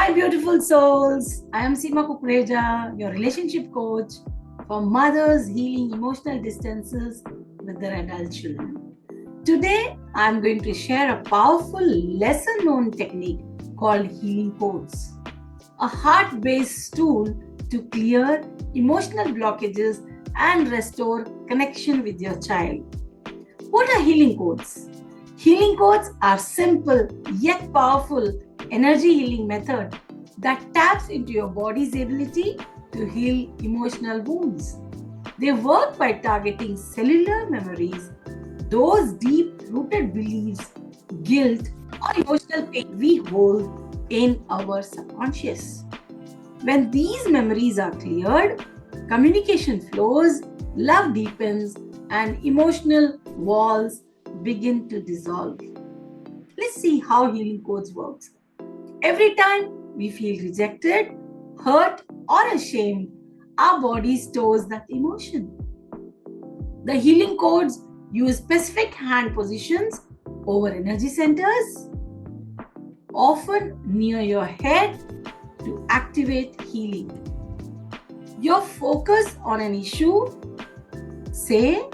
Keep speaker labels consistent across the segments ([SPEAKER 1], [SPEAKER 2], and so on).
[SPEAKER 1] Hi, beautiful souls. I am Seema Kukreja, your relationship coach for mothers healing emotional distances with their adult children. Today, I am going to share a powerful, lesser known technique called healing codes, a heart based tool to clear emotional blockages and restore connection with your child. What are healing codes? Healing codes are simple yet powerful energy healing method that taps into your body's ability to heal emotional wounds. They work by targeting cellular memories, those deep-rooted beliefs, guilt, or emotional pain we hold in our subconscious. When these memories are cleared, communication flows, love deepens, and emotional walls begin to dissolve. Let's see how healing codes works. Every time we feel rejected, hurt, or ashamed, our body stores that emotion. The healing codes use specific hand positions over energy centers, often near your head, to activate healing. Your focus on an issue, say,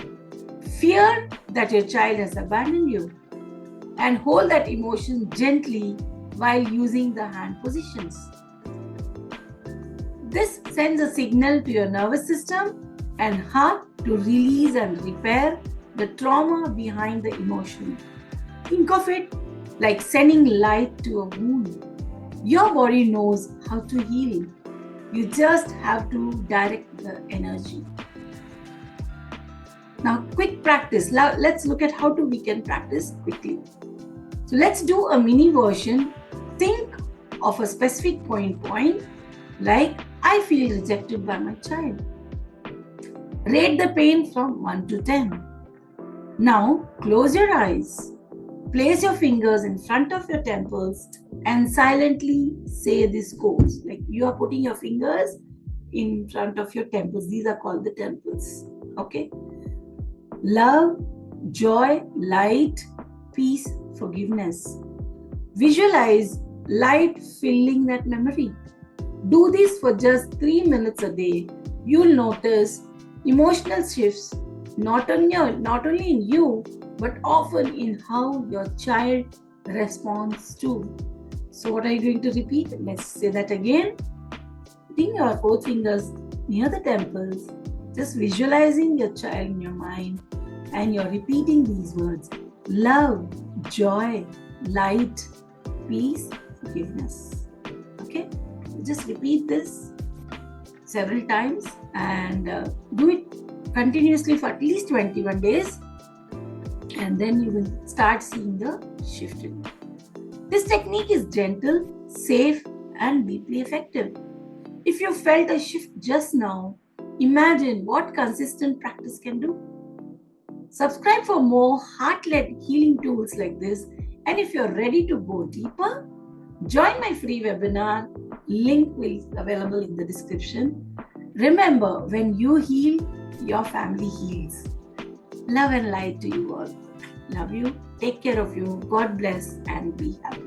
[SPEAKER 1] fear that your child has abandoned you, and hold that emotion gently while using the hand positions. This sends a signal to your nervous system and heart to release and repair the trauma behind the emotion. Think of it like sending light to a wound. Your body knows how to heal. You just have to direct the energy. Now, quick practice. Now, let's look at how we can practice quickly. So let's do a mini version. Think of a specific point like I feel rejected by my child. Rate the pain from 1 to 10. Now close your eyes. Place your fingers in front of your temples and silently say this codes. Like you are putting your fingers in front of your temples. These are called the temples. Okay. Love, joy, light, peace, forgiveness. Visualize light filling that memory. Do this for just 3 minutes a day. You'll notice emotional shifts not only in you, but often in how your child responds to. So what are you going to repeat? Let's say that again. Putting your both fingers near the temples, just visualizing your child in your mind, and you're repeating these words. Love, joy, light, peace, forgiveness. Okay, just repeat this several times and do it continuously for at least 21 days, and then you will start seeing the shift. This technique is gentle, safe, and deeply effective. If you felt a shift just now, imagine what consistent practice can do. Subscribe for more heart-led healing tools like this, and if you're ready to go deeper, join my free webinar. Link will be available in the description. Remember, when you heal, your family heals. Love and light to you all. Love you. Take care of you. God bless and be happy.